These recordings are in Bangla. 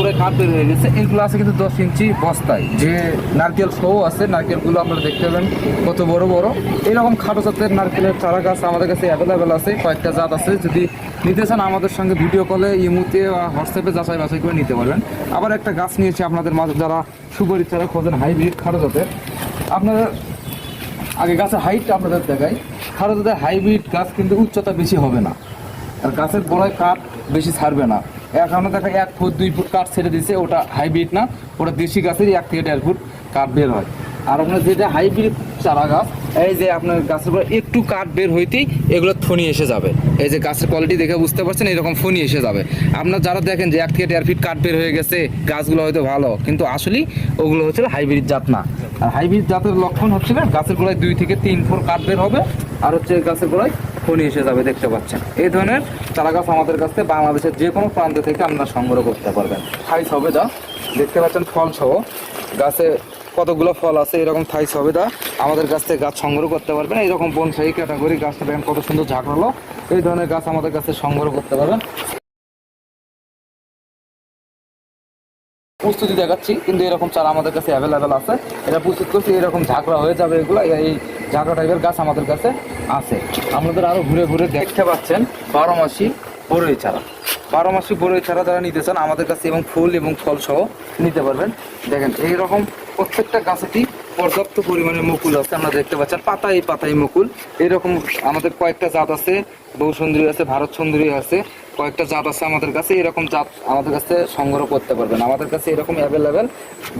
পুরো কাঠ বের হয়ে গেছে। এগুলো আছে কিন্তু 10 ইঞ্চি বস্তায়, যে নারকেল সহ আছে। নারকেলগুলো আপনারা দেখতে পাবেন কত বড় বড়। এরকম খাটো জাতের নারকেলের চারা গাছ আমাদের কাছে অ্যাভেলেবেল আছে, কয়েকটা জাত আছে। যদি নিতে চান আমাদের সঙ্গে ভিডিও কলে, ইমুতে বা হোয়াটসঅ্যাপে যাচাই বাছাই করে নিতে পারবেন। আবার একটা গাছ নিয়েছি আপনাদের মাঝে, যারা সুপারি চারা খোঁজেন হাইব্রিড খাটো জাতের। আপনাদের আগে গাছের হাইটটা আপনাদের দেখাই। খাটো জাতের হাইব্রিড গাছ কিন্তু উচ্চতা বেশি হবে না, আর গাছের গোড়ায় কাঠ বেশি ছাড়বে না। এখনো দেখা 1 ফুট 2 ফুট কাঠ ছেড়ে দিচ্ছে, ওটা হাইব্রিড না, ওটা দেশি গাছেরই 1 থেকে 1.5 ফুট কাঠ বের হয়। আর আপনার যেটা হাইব্রিড চারা গাছ, এই যে আপনার গাছের গোড়ায় একটু কাঠ বের হইতেই এগুলো ফনি এসে যাবে। এই যে গাছের কোয়ালিটি দেখে বুঝতে পারছেন, এরকম ফনি এসে যাবে। আপনার যারা দেখেন যে 1 থেকে 1.5 ফিট কাঠ বের হয়ে গেছে, গাছগুলো হয়তো ভালো, কিন্তু আসলেই ওগুলো হচ্ছে হাইব্রিড জাত না। আর হাইব্রিড জাতের লক্ষণ হচ্ছে না, গাছের গোড়ায় 2 থেকে 3 ফুট কাঠ বের হবে, আর হচ্ছে গাছের গোড়ায় ফনি এসে যাবে। দেখতে পাচ্ছেন এই ধরনের চারা গাছ আমাদের কাছে বাংলাদেশের যে কোনো প্রান্ত থেকে আপনারা সংগ্রহ করতে পারবেন। থাইস সবেদা দেখতে পাচ্ছেন ফল সহ, গাছে কতগুলো ফল আছে, এরকম থাইস সবেদা আমাদের কাছ থেকে গাছ সংগ্রহ করতে পারবেন। এইরকম বনসাই ক্যাটাগরি গাছটা দেখেন কত সুন্দর ঝাঁকড়ালো, এই ধরনের গাছ আমাদের কাছে সংগ্রহ করতে পারবেন। প্রস্তুতি দেখাচ্ছি, কিন্তু এরকম চারা আমাদের কাছে অ্যাভেলেবেল আছে। এটা প্রস্তুত করছি, এরকম ঝাঁকড়া হয়ে যাবে এগুলো। এই ঝাঁকড়া টাইপের গাছ আমাদের কাছে আছে। আপনাদের আরও ঘুরে ঘুরে দেখতে পাচ্ছেন 12 মাসি বড়ই চারা। 12 মাসি বড়ই চারা যারা নিতে চান আমাদের কাছে, এবং ফুল এবং ফল সহ নিতে পারবেন। দেখেন এইরকম প্রত্যেকটা গাছেতেই পর্যাপ্ত পরিমাণে মুকুল আছে, আমরা দেখতে পাচ্ছেন পাতায় পাতায় মুকুল। এরকম আমাদের কয়েকটা জাত আছে, বউ সুন্দরী আছে, ভারত সুন্দরী আছে, কয়েকটা জাত আছে আমাদের কাছে। এরকম জাত আমাদের কাছে সংগ্রহ করতে পারবেন। আমাদের কাছে এরকম অ্যাভেলেবেল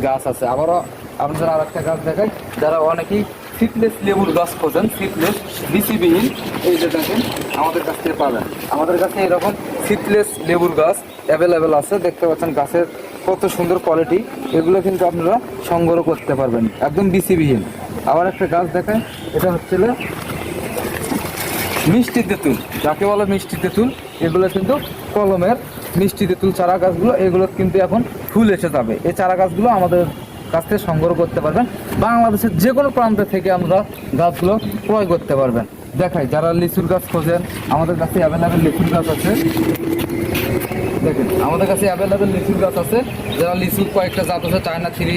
গাছ আছে। আবারও আপনাদের আর একটা গাছ দেখাই, যারা অনেকেই সিডলেস লেবুর গাছ খোঁজেন, সিডলেস বিসিবিহীন, এই যে দেখেন আমাদের কাছ থেকে পাবেন। আমাদের কাছে এরকম সিডলেস লেবুর গাছ অ্যাভেলেবেল আছে। দেখতে পাচ্ছেন গাছের কত সুন্দর কোয়ালিটি, এগুলো কিন্তু আপনারা সংগ্রহ করতে পারবেন একদম বিসিবিহীন। আবার একটা গাছ দেখায়, এটা হচ্ছে মিষ্টি তেঁতুল, যাকে বলে মিষ্টি তেঁতুল। এগুলো কিন্তু কলমের মিষ্টি তেঁতুল চারা গাছগুলো, এগুলো কিন্তু এখন ফুল এসে যাবে। এই চারা গাছগুলো আমাদের কাছ থেকে সংগ্রহ করতে পারবেন। বাংলাদেশের যে কোনো প্রান্ত থেকে আমরা গাছগুলো ক্রয় করতে পারবেন। দেখাই, যারা লিচুর গাছ খোঁজেন আমাদের কাছে অ্যাভেলেবেল লিচুর গাছ আছে। দেখেন আমাদের কাছে অ্যাভেলেবেল লিচুর গাছ আছে। যারা লিচুর কয়েকটা জাত আছে, চায়না থ্রি,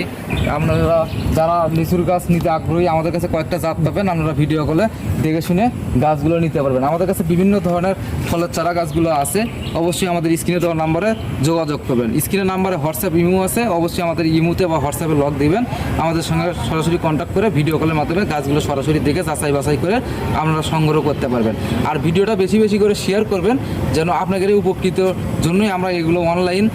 আপনারা যারা লিচুর গাছ নিতে আগ্রহী আমাদের কাছে কয়েকটা জাত পাবেন। আপনারা ভিডিও কলে দেখে শুনে গাছগুলো নিতে পারবেন। আমাদের কাছে বিভিন্ন ধরনের ফলের চারা গাছগুলো আছে। অবশ্যই আমাদের স্ক্রিনে দেওয়া নাম্বারে যোগাযোগ করবেন। স্ক্রিনের নাম্বারে হোয়াটসঅ্যাপ ইমো আছে, অবশ্যই আমাদের ইমোতে বা হোয়াটসঅ্যাপে লগ দিবেন। আমাদের সঙ্গে সরাসরি কন্ট্যাক্ট করে ভিডিও কলের মাধ্যমে গাছগুলো সরাসরি দেখে যাচাই বাছাই করে আপনারা সংগ্রহ করতে পারবেন। আর ভিডিওটা বেশি বেশি করে শেয়ার করবেন, যেন আপনাদের উপকৃত জন্যই আমরা এগুলো অনলাইন